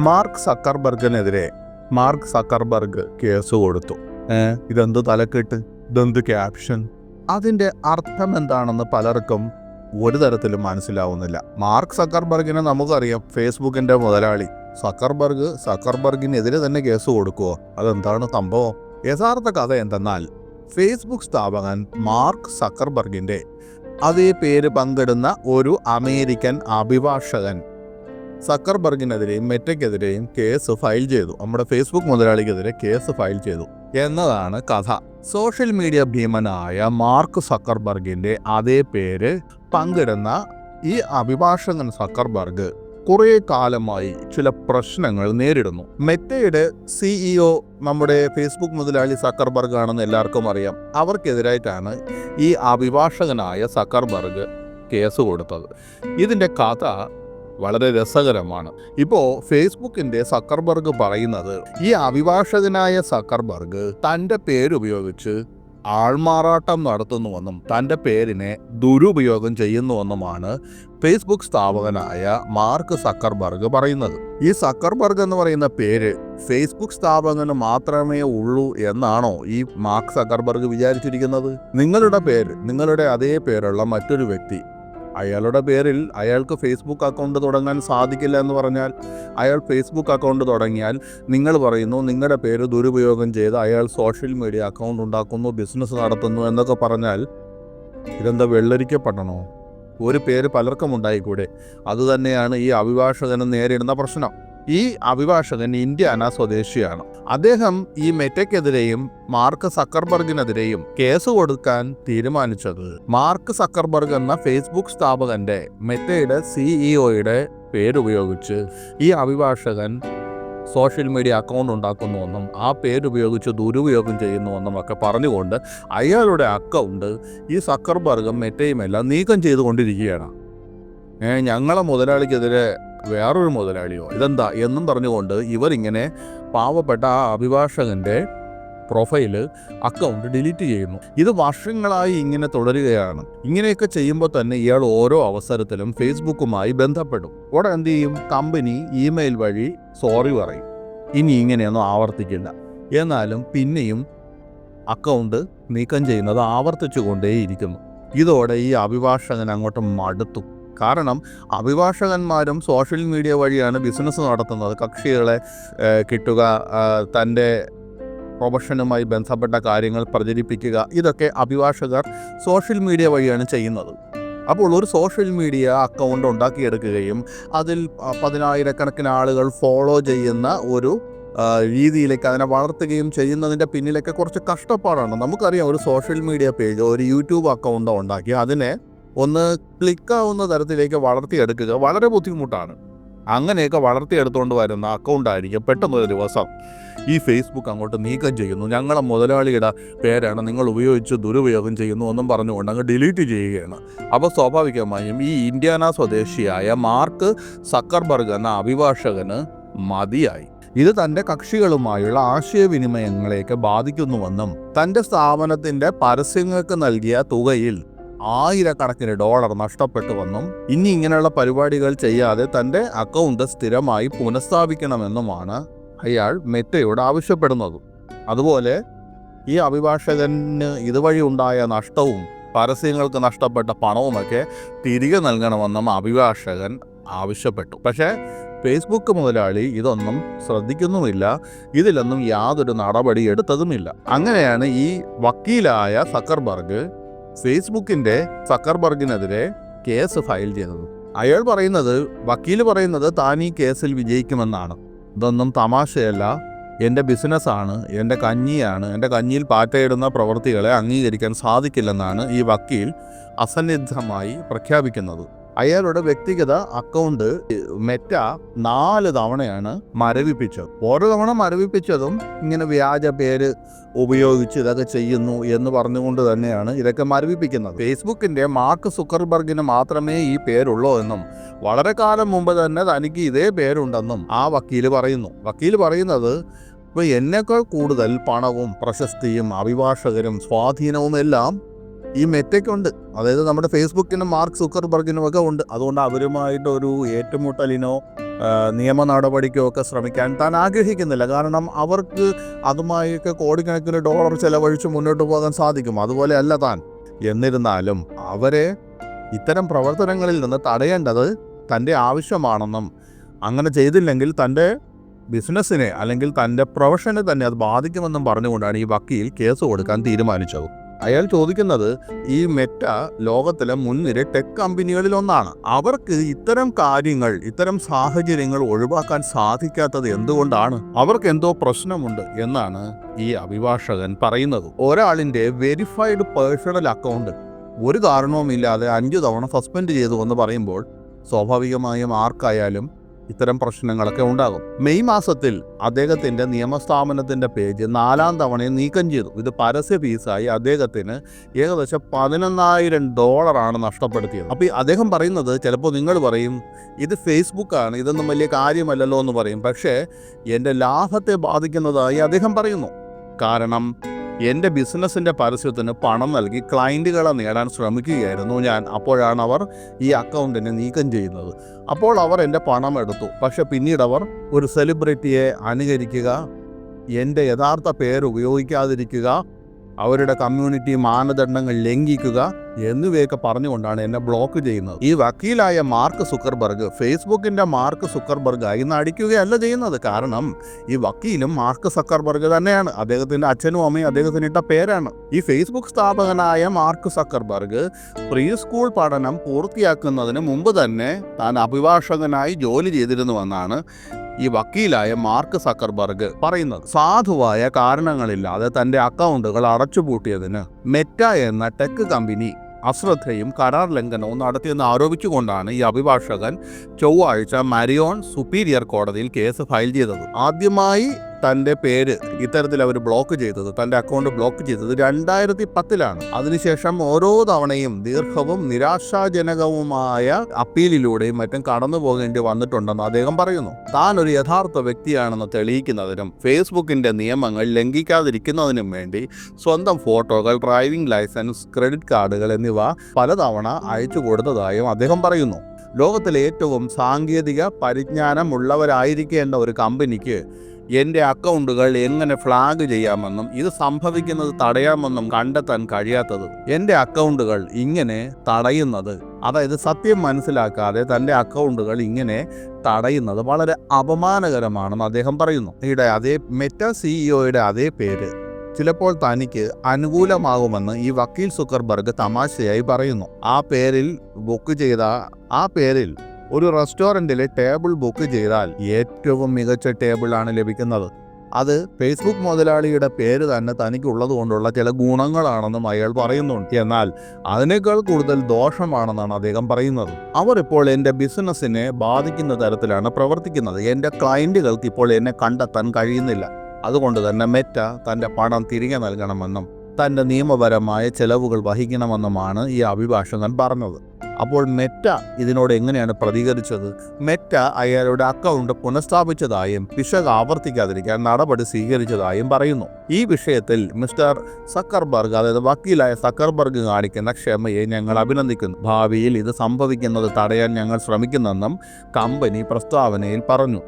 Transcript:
Mark Zuckerberg case കൊടുത്തു. ഇതെന്ത് തലക്കെട്ട്, ഇതെന്ത് ക്യാപ്ഷൻ, അതിൻ്റെ അർത്ഥം എന്താണെന്ന് പലർക്കും ഒരു തരത്തിലും മനസ്സിലാവുന്നില്ല. മാർക്ക് സക്കർബർഗിനെ നമുക്കറിയാം, ഫേസ്ബുക്കിൻ്റെ മുതലാളി. സക്കർബർഗിനെതിരെ തന്നെ കേസ് കൊടുക്കുമോ? അതെന്താണ് സംഭവം? യഥാർത്ഥ കഥ എന്തെന്നാൽ, ഫേസ്ബുക്ക് സ്ഥാപകൻ മാർക്ക് സക്കർബർഗിൻ്റെ അതേ പേര് പങ്കിടുന്ന ഒരു അമേരിക്കൻ അഭിഭാഷകൻ സക്കർബർഗിനെതിരെയും മെറ്റയ്ക്കെതിരെയും കേസ് ഫയൽ ചെയ്തു. നമ്മുടെ ഫേസ്ബുക്ക് മുതലാളിക്കെതിരെ കേസ് ഫയൽ ചെയ്തു എന്നതാണ് കഥ. സോഷ്യൽ മീഡിയ ഭീമനായ മാർക്ക് സക്കർബർഗിൻ്റെ അതേ പേര് പങ്കിടുന്ന ഈ അഭിഭാഷകൻ സക്കർബർഗ് കുറേ കാലമായി ചില പ്രശ്നങ്ങൾ നേരിടുന്നു. മെറ്റയുടെ CEO നമ്മുടെ ഫേസ്ബുക്ക് മുതലാളി സക്കർബർഗ് ആണെന്ന് എല്ലാവർക്കും അറിയാം. അവർക്കെതിരായിട്ടാണ് ഈ അഭിഭാഷകനായ സക്കർബർഗ് കേസ് കൊടുത്തത്. ഇതിൻ്റെ കഥ വളരെ രസകരമാണ്. ഇപ്പോൾ ഫേസ്ബുക്കിൻ്റെ സക്കർബർഗ് പറയുന്നത്, ഈ അഭിഭാഷകനായ സക്കർബർഗ് തൻ്റെ പേരുപയോഗിച്ച് ആൾമാറാട്ടം നടത്തുന്നുവെന്നും തൻ്റെ പേരിനെ ദുരുപയോഗം ചെയ്യുന്നുവെന്നുമാണ് ഫേസ്ബുക്ക് സ്ഥാപകനായ മാർക്ക് സക്കർബർഗ് പറയുന്നത്. ഈ സക്കർബർഗ് എന്ന് പറയുന്ന പേര് ഫേസ്ബുക്ക് സ്ഥാപകന് മാത്രമേ ഉള്ളൂ എന്നാണോ ഈ മാർക്ക് സക്കർബർഗ് വിചാരിച്ചിരിക്കുന്നത്? നിങ്ങളുടെ അതേ പേരുള്ള മറ്റൊരു വ്യക്തി, അയാളുടെ പേരിൽ അയാൾക്ക് ഫേസ്ബുക്ക് അക്കൗണ്ട് തുടങ്ങാൻ സാധിക്കില്ല എന്ന് പറഞ്ഞാൽ, അയാൾ ഫേസ്ബുക്ക് അക്കൗണ്ട് തുടങ്ങിയാൽ നിങ്ങൾ പറയുന്നു നിങ്ങളുടെ പേര് ദുരുപയോഗം ചെയ്ത് അയാൾ സോഷ്യൽ മീഡിയ അക്കൗണ്ട് ഉണ്ടാക്കുന്നു, ബിസിനസ് നടത്തുന്നു എന്നൊക്കെ പറഞ്ഞാൽ ഇതെന്താ വെള്ളരിക്കപ്പെടണോ? ഒരു പേര് പലർക്കും ഉണ്ടായിക്കൂടെ? അതുതന്നെയാണ് ഈ അഭിഭാഷകന് നേരിടുന്ന പ്രശ്നം. ഈ അഭിഭാഷകൻ ഇന്ത്യാന സ്വദേശിയാണ്. അദ്ദേഹം ഈ മെറ്റയ്ക്കെതിരെയും മാർക്ക് സക്കർബർഗിനെതിരെയും കേസ് കൊടുക്കാൻ തീരുമാനിച്ചത് മാർക്ക് സക്കർബർഗ് എന്ന ഫേസ്ബുക്ക് സ്ഥാപകന്റെ മെറ്റയുടെ CEOയുടെ പേരുപയോഗിച്ച് ഈ അഭിഭാഷകൻ സോഷ്യൽ മീഡിയ അക്കൗണ്ട് ഉണ്ടാക്കുന്നുവെന്നും ആ പേരുപയോഗിച്ച് ദുരുപയോഗം ചെയ്യുന്നുവെന്നും ഒക്കെ പറഞ്ഞുകൊണ്ട് അയാളുടെ അക്കൗണ്ട് ഈ സക്കർബർഗും മെറ്റയുമെല്ലാം നീക്കം ചെയ്തുകൊണ്ടിരിക്കുകയാണ്. ഞങ്ങളെ മുതലാളിക്കെതിരെ വേറൊരു മുതലാളിയോ, ഇതെന്താ എന്നും പറഞ്ഞുകൊണ്ട് ഇവരിങ്ങനെ പാവപ്പെട്ട ആ അഭിഭാഷകൻ്റെ പ്രൊഫൈല് അക്കൗണ്ട് ഡിലീറ്റ് ചെയ്യുന്നു. ഇത് വർഷങ്ങളായി ഇങ്ങനെ തുടരുകയാണ്. ഇങ്ങനെയൊക്കെ ചെയ്യുമ്പോൾ തന്നെ ഇയാൾ ഓരോ അവസരത്തിലും ഫേസ്ബുക്കുമായി ബന്ധപ്പെടും. ഉടനെ എന്ത് ചെയ്യും? കമ്പനി ഇമെയിൽ വഴി സോറി പറയും, ഇനി ഇങ്ങനെയൊന്നും ആവർത്തിക്കില്ല. എന്നാലും പിന്നെയും അക്കൗണ്ട് നീക്കം ചെയ്യുന്നത് ആവർത്തിച്ചു കൊണ്ടേയിരിക്കുന്നു. ഇതോടെ ഈ അഭിഭാഷകൻ അങ്ങോട്ട് മടുത്തു. കാരണം അഭിഭാഷകന്മാരും സോഷ്യൽ മീഡിയ വഴിയാണ് ബിസിനസ് നടത്തുന്നത്. കക്ഷികളെ കിട്ടുക, തൻ്റെ പ്രൊഫഷനുമായി ബന്ധപ്പെട്ട കാര്യങ്ങൾ പ്രചരിപ്പിക്കുക, ഇതൊക്കെ അഭിഭാഷകർ സോഷ്യൽ മീഡിയ വഴിയാണ് ചെയ്യുന്നത്. അപ്പോൾ ഒരു സോഷ്യൽ മീഡിയ അക്കൗണ്ട് ഉണ്ടാക്കിയെടുക്കുകയും അതിൽ 10,000-കണക്കിന് ആളുകൾ ഫോളോ ചെയ്യുന്ന ഒരു രീതിയിലേക്ക് അതിനെ വളർത്തുകയും ചെയ്യുന്നതിൻ്റെ പിന്നിലൊക്കെ കുറച്ച് കഷ്ടപ്പാടാണ്. നമുക്കറിയാം, ഒരു സോഷ്യൽ മീഡിയ പേജ്, ഒരു യൂട്യൂബ് അക്കൗണ്ട് ഉണ്ടാക്കി അതിനെ ഒന്ന് ക്ലിക്കാവുന്ന തരത്തിലേക്ക് വളർത്തിയെടുക്കുക വളരെ ബുദ്ധിമുട്ടാണ്. അങ്ങനെയൊക്കെ വളർത്തിയെടുത്തുകൊണ്ട് വരുന്ന അക്കൗണ്ടായിരിക്കും പെട്ടെന്നൊരു ദിവസം ഈ ഫേസ്ബുക്ക് അങ്ങോട്ട് നീക്കം ചെയ്യുന്നു. ഞങ്ങളെ മുതലാളിയുടെ പേരാണ് നിങ്ങൾ ഉപയോഗിച്ച് ദുരുപയോഗം ചെയ്യുന്നു എന്നും പറഞ്ഞുകൊണ്ട് അങ്ങ് ഡിലീറ്റ് ചെയ്യുകയാണ്. അപ്പോൾ സ്വാഭാവികമായും ഈ ഇന്ത്യാന സ്വദേശിയായ മാർക്ക് സക്കർബർഗ് എന്ന അഭിഭാഷകന് മതിയായി. ഇത് തൻ്റെ കക്ഷികളുമായുള്ള ആശയവിനിമയങ്ങളെയൊക്കെ ബാധിക്കുന്നുവെന്നും തൻ്റെ സ്ഥാപനത്തിൻ്റെ പരസ്യങ്ങൾക്ക് നൽകിയ തുകയിൽ $1000 നഷ്ടപ്പെട്ടുവെന്നും ഇനി ഇങ്ങനെയുള്ള പരിപാടികൾ ചെയ്യാതെ തൻ്റെ അക്കൗണ്ട് സ്ഥിരമായി പുനഃസ്ഥാപിക്കണമെന്നുമാണ് അയാൾ മെറ്റയോട് ആവശ്യപ്പെടുന്നത്. അതുപോലെ ഈ അഭിഭാഷകന് ഇതുവഴി ഉണ്ടായ നഷ്ടവും പരസ്യങ്ങൾക്ക് നഷ്ടപ്പെട്ട പണവുമൊക്കെ തിരികെ നൽകണമെന്നും അഭിഭാഷകൻ ആവശ്യപ്പെട്ടു. പക്ഷേ ഫേസ്ബുക്ക് മുതലാളി ഇതൊന്നും ശ്രദ്ധിക്കുന്നുമില്ല, ഇതിലൊന്നും യാതൊരു നടപടി എടുത്തതുമില്ല. അങ്ങനെയാണ് ഈ വക്കീലായ സക്കർബർഗ് ഫേസ്ബുക്കിൻ്റെ സക്കർബർഗിനെതിരെ കേസ് ഫയൽ ചെയ്തത്. വക്കീൽ പറയുന്നത് താൻ ഈ കേസിൽ വിജയിക്കുമെന്നാണ്. ഇതൊന്നും തമാശയല്ല, എൻ്റെ ബിസിനസ്സാണ്, എൻ്റെ കഞ്ഞിയാണ്, എൻ്റെ കഞ്ഞിയിൽ പാറ്റയിടുന്ന പ്രവൃത്തികളെ അംഗീകരിക്കാൻ സാധിക്കില്ലെന്നാണ് ഈ വക്കീൽ അസന്നിഗ്ധമായി പ്രഖ്യാപിക്കുന്നത്. അയാളുടെ വ്യക്തിഗത അക്കൗണ്ട് മെറ്റ 4 തവണയാണ് മരവിപ്പിച്ചത്. ഓരോ തവണ മരവിപ്പിച്ചതും ഇങ്ങനെ വ്യാജ പേര് ഉപയോഗിച്ച് ഇതൊക്കെ ചെയ്യുന്നു എന്ന് പറഞ്ഞുകൊണ്ട് തന്നെയാണ് ഇതൊക്കെ മരവിപ്പിക്കുന്നത്. ഫേസ്ബുക്കിൻ്റെ മാർക്ക് സുക്കർബർഗിന് മാത്രമേ ഈ പേരുള്ളൂ എന്നും വളരെ കാലം മുമ്പ് തന്നെ തനിക്ക് ഇതേ പേരുണ്ടെന്നും ആ വക്കീൽ പറയുന്നു. വക്കീൽ പറയുന്നത്, ഇപ്പോൾ എന്നേക്കാൾ കൂടുതൽ പണവും പ്രശസ്തിയും അഭിഭാഷകരും സ്വാധീനവും എല്ലാം ഈ മെറ്റയ്ക്കുണ്ട്. അതായത് നമ്മുടെ ഫേസ്ബുക്കിനും മാർക്ക് സുക്കർബർഗിനും ഒക്കെ ഉണ്ട്. അതുകൊണ്ട് അവരുമായിട്ടൊരു ഏറ്റുമുട്ടലിനോ നിയമ നടപടിക്കോ ഒക്കെ ശ്രമിക്കാൻ താൻ ആഗ്രഹിക്കുന്നില്ല. കാരണം അവർക്ക് അതുമായൊക്കെ കോടിക്കണക്കിന് ഡോളർ ചെലവഴിച്ച് മുന്നോട്ട് പോകാൻ സാധിക്കും. അതുപോലെയല്ല താൻ. എന്നിരുന്നാലും അവരെ ഇത്തരം പ്രവർത്തനങ്ങളിൽ നിന്ന് തടയേണ്ടത് തൻ്റെ ആവശ്യമാണെന്നും അങ്ങനെ ചെയ്തില്ലെങ്കിൽ തൻ്റെ ബിസിനസ്സിനെ അല്ലെങ്കിൽ തൻ്റെ പ്രൊഫഷനെ തന്നെ അത് ബാധിക്കുമെന്നും പറഞ്ഞുകൊണ്ടാണ് ഈ വക്കീൽ കേസ് കൊടുക്കാൻ തീരുമാനിച്ചത്. അയാൾ ചോദിക്കുന്നത്, ഈ മെറ്റ ലോകത്തിലെ മുൻനിര ടെക് കമ്പനികളിൽ ഒന്നാണ്. അവർക്ക് ഇത്തരം കാര്യങ്ങൾ, ഇത്തരം സാഹചര്യങ്ങൾ ഒഴിവാക്കാൻ സാധിക്കാത്തത് എന്തുകൊണ്ടാണ്? അവർക്ക് എന്തോ പ്രശ്നമുണ്ട് എന്നാണ് ഈ അഭിഭാഷകൻ പറയുന്നത്. ഒരാളിൻ്റെ വെരിഫൈഡ് പേഴ്സണൽ അക്കൗണ്ട് ഒരു കാരണവുമില്ലാതെ 5 തവണ സസ്പെൻഡ് ചെയ്തു എന്ന് പറയുമ്പോൾ സ്വാഭാവികമായും ആർക്കായാലും ഇത്തരം പ്രശ്നങ്ങളൊക്കെ ഉണ്ടാകും. മെയ് മാസത്തിൽ അദ്ദേഹത്തിൻ്റെ നിയമസ്ഥാപനത്തിൻ്റെ പേജ് 4ാം തവണയും നീക്കം ചെയ്തു. ഇത് പരസ്യ ഫീസായി അദ്ദേഹത്തിന് ഏകദേശം $11,000 നഷ്ടപ്പെടുത്തിയത്. അപ്പോൾ അദ്ദേഹം പറയുന്നത്, ചിലപ്പോൾ നിങ്ങൾ പറയും ഇത് ഫേസ്ബുക്കാണ്, ഇതൊന്നും വലിയ കാര്യമല്ലല്ലോ എന്ന് പറയും. പക്ഷേ എൻ്റെ ലാഭത്തെ ബാധിക്കുന്നതായി അദ്ദേഹം പറയുന്നു. കാരണം എൻ്റെ ബിസിനസ്സിൻ്റെ പരസ്യത്തിന് പണം നൽകി ക്ലയൻറ്റുകളെ നേടാൻ ശ്രമിക്കുകയായിരുന്നു ഞാൻ. അപ്പോഴാണ് അവർ ഈ അക്കൗണ്ടിനെ നീക്കം ചെയ്യുന്നത്. അപ്പോൾ അവർ എൻ്റെ പണം എടുത്തു. പക്ഷെ പിന്നീട് അവർ ഒരു സെലിബ്രിറ്റിയെ അനുകരിക്കുക, എൻ്റെ യഥാർത്ഥ പേര് ഉപയോഗിക്കാതിരിക്കുക, അവരുടെ കമ്മ്യൂണിറ്റി മാനദണ്ഡങ്ങൾ ലംഘിക്കുക എന്നിവയൊക്കെ പറഞ്ഞുകൊണ്ടാണ് എന്നെ ബ്ലോക്ക് ചെയ്യുന്നത്. ഈ വക്കീലായ മാർക്ക് സുക്കർബർഗ് ഫേസ്ബുക്കിൻ്റെ മാർക്ക് സുക്കർബർഗായി നടിക്കുകയല്ല ചെയ്യുന്നത്. കാരണം ഈ വക്കീലും മാർക്ക് സക്കർബർഗ് തന്നെയാണ്. അദ്ദേഹത്തിൻ്റെ അച്ഛനും അമ്മയും അദ്ദേഹത്തിന് ഇട്ട പേരാണ്. ഈ ഫേസ്ബുക്ക് സ്ഥാപകനായ മാർക്ക് സക്കർബർഗ് പ്രീ സ്കൂൾ പഠനം പൂർത്തിയാക്കുന്നതിന് മുമ്പ് തന്നെ താൻ അഭിഭാഷകനായി ജോലി ചെയ്തിരുന്നുവെന്നാണ് ഈ വക്കീലായ മാർക്ക് സക്കർബർഗ് പറയുന്നത്. സാധുവായ കാരണങ്ങളില്ലാതെ തൻ്റെ അക്കൗണ്ടുകൾ അടച്ചുപൂട്ടിയതിന് മെറ്റ എന്ന ടെക് കമ്പനി അശ്രദ്ധയും കരാർ ലംഘനവും നടത്തിയെന്ന് ആരോപിച്ചുകൊണ്ടാണ് ഈ അഭിഭാഷകൻ ചൊവ്വാഴ്ച മരിയോൺ സുപ്പീരിയർ കോടതിയിൽ കേസ് ഫയൽ ചെയ്തത്. ആദ്യമായി തൻ്റെ പേര് ഇത്തരത്തിൽ അവർ ബ്ലോക്ക് ചെയ്തത്, തൻ്റെ അക്കൗണ്ട് ബ്ലോക്ക് ചെയ്തത് 2010-ലാണ്. അതിനുശേഷം ഓരോ തവണയും ദീർഘവും നിരാശാജനകവുമായ അപ്പീലിലൂടെയും മറ്റും കടന്നു പോകേണ്ടി വന്നിട്ടുണ്ടെന്ന് അദ്ദേഹം പറയുന്നു. താൻ ഒരു യഥാർത്ഥ വ്യക്തിയാണെന്ന് തെളിയിക്കുന്നതിനും ഫേസ്ബുക്കിൻ്റെ നിയമങ്ങൾ ലംഘിക്കാതിരിക്കുന്നതിനും വേണ്ടി സ്വന്തം ഫോട്ടോകൾ, ഡ്രൈവിംഗ് ലൈസൻസ്, ക്രെഡിറ്റ് കാർഡുകൾ എന്നിവ പലതവണ അയച്ചു കൊടുത്തതായും അദ്ദേഹം പറയുന്നു. ലോകത്തിലെ ഏറ്റവും സാങ്കേതിക പരിജ്ഞാനമുള്ളവരായിരിക്കേണ്ട ഒരു കമ്പനിക്ക് എൻ്റെ അക്കൗണ്ടുകൾ എങ്ങനെ ഫ്ലാഗ് ചെയ്യാമെന്നും ഇത് സംഭവിക്കുന്നത് തടയാമെന്നും കണ്ടെത്താൻ കഴിയാത്തത്, എൻ്റെ അക്കൗണ്ടുകൾ ഇങ്ങനെ തടയുന്നത്, അതായത് സത്യം മനസ്സിലാക്കാതെ തൻ്റെ അക്കൗണ്ടുകൾ ഇങ്ങനെ തടയുന്നത് വളരെ അപമാനകരമാണെന്ന് അദ്ദേഹം പറയുന്നു. അതേ മെറ്റ സിഇഒയുടെ അതേ പേര് ചിലപ്പോൾ തനിക്ക് അനുകൂലമാകുമെന്ന് ഈ വക്കീൽ സുക്കർബർഗ് തമാശയായി പറയുന്നു. ആ പേരിൽ ഒരു റെസ്റ്റോറൻറ്റിലെ ടേബിൾ ബുക്ക് ചെയ്താൽ ഏറ്റവും മികച്ച ടേബിളാണ് ലഭിക്കുന്നത്. അത് ഫേസ്ബുക്ക് മുതലാളിയുടെ പേര് തന്നെ തനിക്കുള്ളത് കൊണ്ടുള്ള ചില ഗുണങ്ങളാണെന്നും അയാൾ പറയുന്നുണ്ട്. എന്നാൽ അതിനേക്കാൾ കൂടുതൽ ദോഷമാണെന്നാണ് അദ്ദേഹം പറയുന്നത്. അവർ ഇപ്പോൾ എൻ്റെ ബിസിനസ്സിനെ ബാധിക്കുന്ന തരത്തിലാണ് പ്രവർത്തിക്കുന്നത്. എൻ്റെ ക്ലയൻറ്റുകൾക്ക് ഇപ്പോൾ എന്നെ കണ്ടെത്താൻ കഴിയുന്നില്ല. അതുകൊണ്ട് തന്നെ മെറ്റ തൻ്റെ പണം തിരികെ നൽകണമെന്നും തൻ്റെ നിയമപരമായ ചെലവുകൾ വഹിക്കണമെന്നുമാണ് ഈ അഭിഭാഷകൻ പറഞ്ഞത്. അപ്പോൾ മെറ്റ ഇതിനോട് എങ്ങനെയാണ് പ്രതികരിച്ചത്? മെറ്റ അയാളുടെ അക്കൗണ്ട് പുനഃസ്ഥാപിച്ചതായും പിശക് ആവർത്തിക്കാതിരിക്കാൻ നടപടി സ്വീകരിച്ചതായും പറയുന്നു. ഈ വിഷയത്തിൽ മിസ്റ്റർ സക്കർബർഗ്, അതായത് വക്കീലായ സക്കർബർഗ് കാണിക്കുന്ന ക്ഷമയെ ഞങ്ങൾ അഭിനന്ദിക്കുന്നു. ഭാവിയിൽ ഇത് സംഭവിക്കുന്നത് തടയാൻ ഞങ്ങൾ ശ്രമിക്കുന്നെന്നും കമ്പനി പ്രസ്താവനയിൽ പറഞ്ഞു.